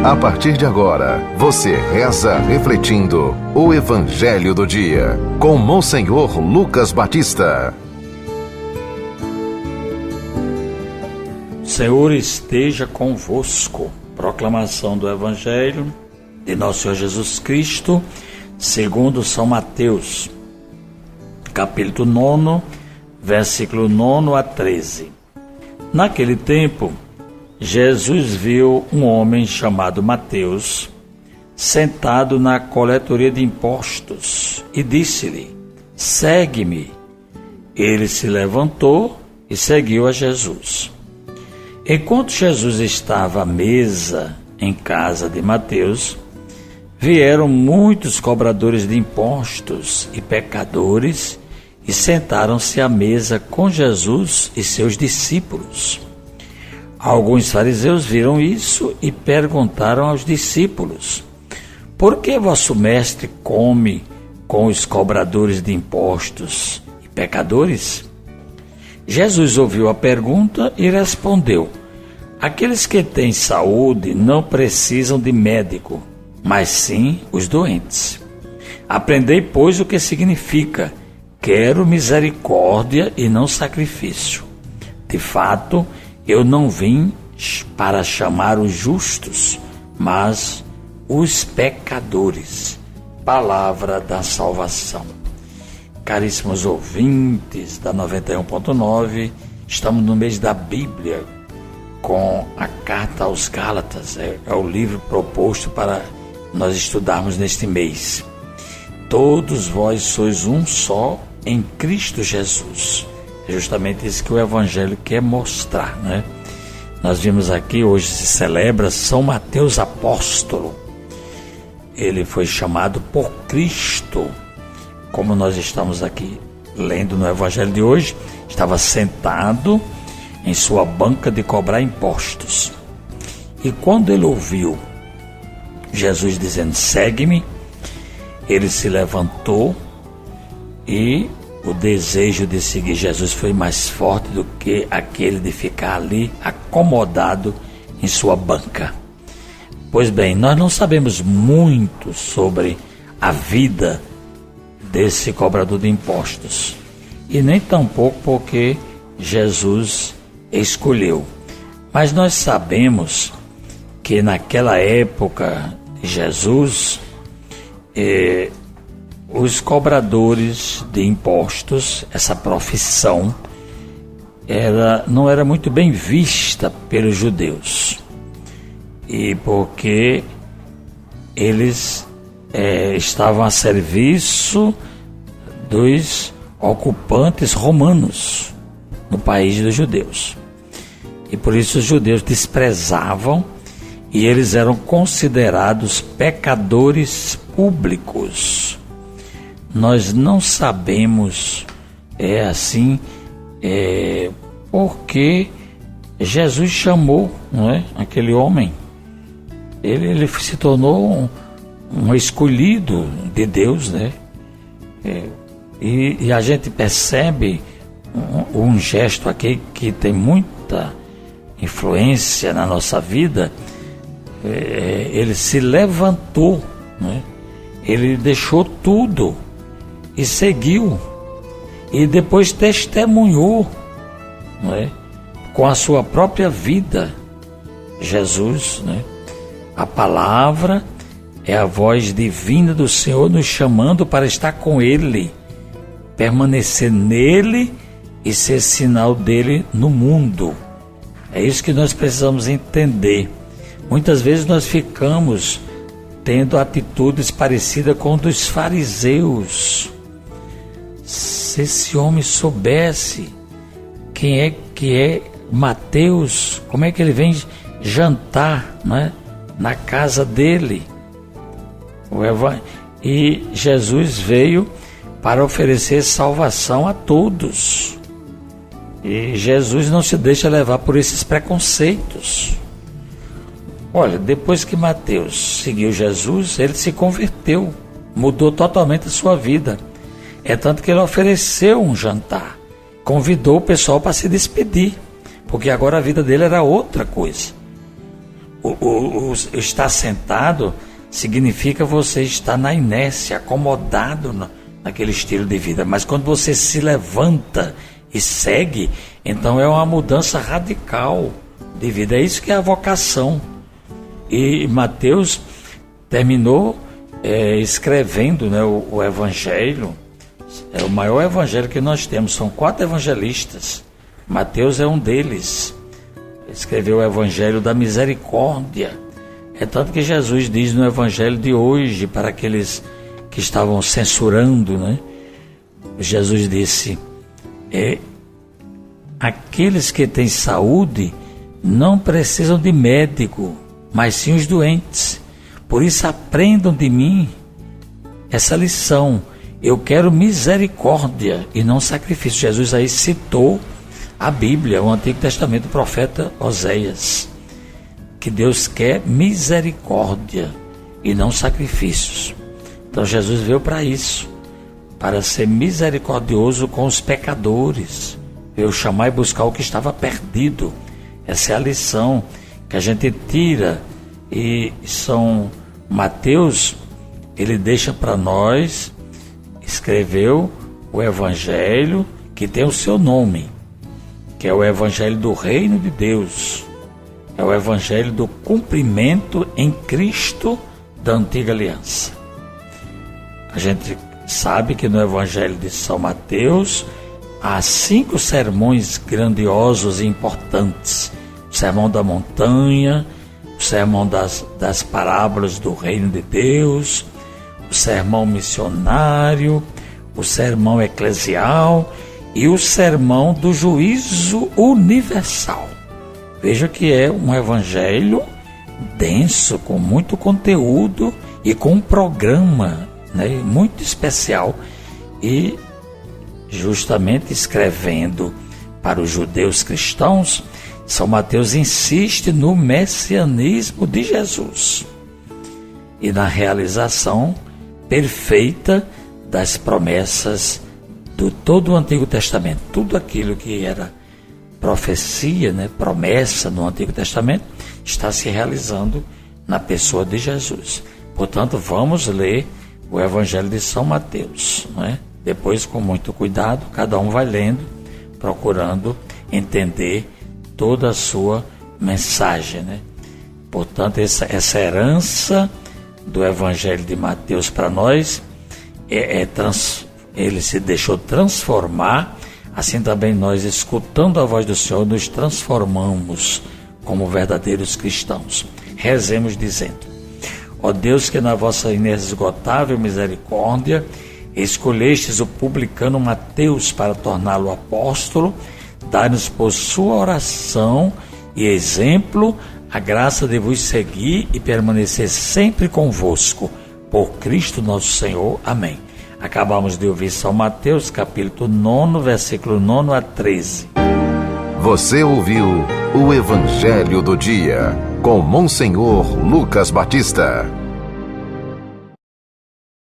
A partir de agora, você reza refletindo o Evangelho do Dia, com Monsenhor Lucas Batista. Senhor esteja convosco. Proclamação do Evangelho de Nosso Senhor Jesus Cristo, segundo São Mateus, capítulo 9, versículo 9 a 13. Naquele tempo, Jesus viu um homem chamado Mateus sentado na coletoria de impostos e disse-lhe: segue-me. Ele se levantou e seguiu a Jesus. Enquanto Jesus estava à mesa em casa de Mateus, vieram muitos cobradores de impostos e pecadores e sentaram-se à mesa com Jesus e seus discípulos. Alguns fariseus viram isso e perguntaram aos discípulos: por que vosso mestre come com os cobradores de impostos e pecadores? Jesus ouviu a pergunta e respondeu: aqueles que têm saúde não precisam de médico, mas sim os doentes. Aprendei, pois, o que significa: quero misericórdia e não sacrifício. De fato, eu não vim para chamar os justos, mas os pecadores. Palavra da salvação. Caríssimos ouvintes da 91.9, estamos no mês da Bíblia, com a Carta aos Gálatas. É o livro proposto para nós estudarmos neste mês. Todos vós sois um só em Cristo Jesus. É justamente isso que o Evangelho quer mostrar, né? Nós vimos aqui, hoje se celebra São Mateus Apóstolo. Ele foi chamado por Cristo. Como nós estamos aqui lendo no Evangelho de hoje, estava sentado em sua banca de cobrar impostos. E quando ele ouviu Jesus dizendo: segue-me, ele se levantou e o desejo de seguir Jesus foi mais forte do que aquele de ficar ali acomodado em sua banca. Pois bem, nós não sabemos muito sobre a vida desse cobrador de impostos, e nem tampouco porque Jesus escolheu. Mas nós sabemos que naquela época de Jesus, os cobradores de impostos, essa profissão, não era muito bem vista pelos judeus. E porque eles estavam a serviço dos ocupantes romanos no país dos judeus. E por isso os judeus desprezavam, e eles eram considerados pecadores públicos. Nós não sabemos porque Jesus chamou, não é, aquele homem. Ele se tornou um escolhido de Deus, né? E a gente percebe um gesto aqui que tem muita influência na nossa vida. Ele se levantou, né? Ele deixou tudo e seguiu, e depois testemunhou, não é? Com a sua própria vida. Jesus, né? A palavra é a voz divina do Senhor nos chamando para estar com Ele, permanecer nele e ser sinal dele no mundo. É isso que nós precisamos entender. Muitas vezes nós ficamos tendo atitudes parecidas com a dos fariseus. Se esse homem soubesse quem é que é Mateus, como é que ele vem jantar, né, na casa dele? E Jesus veio para oferecer salvação a todos. E Jesus não se deixa levar por esses preconceitos. Olha, depois que Mateus seguiu Jesus, ele se converteu, mudou totalmente a sua vida. É tanto que ele ofereceu um jantar, convidou o pessoal para se despedir, porque agora a vida dele era outra coisa. O estar sentado significa você estar na inércia, acomodado naquele estilo de vida. Mas quando você se levanta e segue, então é uma mudança radical de vida. É isso que é a vocação. E Mateus terminou escrevendo, né, o Evangelho. É o maior evangelho que nós temos. São 4 evangelistas. Mateus é um deles. Escreveu o Evangelho da Misericórdia. É tanto que Jesus diz no Evangelho de hoje, para aqueles que estavam censurando, né? Jesus disse: aqueles que têm saúde não precisam de médico, mas sim os doentes. Por isso aprendam de mim essa lição. Eu quero misericórdia e não sacrifício. Jesus aí citou a Bíblia, o Antigo Testamento, o profeta Oséias, que Deus quer misericórdia e não sacrifícios. Então Jesus veio para isso, para ser misericordioso com os pecadores. Veio chamar e buscar o que estava perdido. Essa é a lição que a gente tira. E São Mateus, ele deixa para nós, escreveu o Evangelho que tem o seu nome, que é o Evangelho do Reino de Deus. É o Evangelho do cumprimento em Cristo da Antiga Aliança. A gente sabe que no Evangelho de São Mateus há 5 sermões grandiosos e importantes. O Sermão da Montanha, o Sermão das Parábolas do Reino de Deus, o Sermão Missionário, o Sermão Eclesial e o Sermão do Juízo Universal. Veja que é um evangelho denso, com muito conteúdo e com um programa, né, muito especial. E justamente escrevendo para os judeus cristãos, São Mateus insiste no messianismo de Jesus e na realização perfeita das promessas do todo o Antigo Testamento. Tudo aquilo que era profecia, né, promessa no Antigo Testamento, está se realizando na pessoa de Jesus. Portanto, vamos ler o Evangelho de São Mateus, né? Depois, com muito cuidado, cada um vai lendo, procurando entender toda a sua mensagem, né? Portanto, essa herança do Evangelho de Mateus para nós, ele se deixou transformar. Assim também nós, escutando a voz do Senhor, nos transformamos como verdadeiros cristãos. Rezemos dizendo: ó Deus, que na vossa inesgotável misericórdia escolhestes o publicano Mateus para torná-lo apóstolo, dai-nos por sua oração e exemplo a graça de vos seguir e permanecer sempre convosco. Por Cristo nosso Senhor. Amém. Acabamos de ouvir São Mateus, capítulo 9, versículo 9 a 13. Você ouviu o Evangelho do Dia, com Monsenhor Lucas Batista.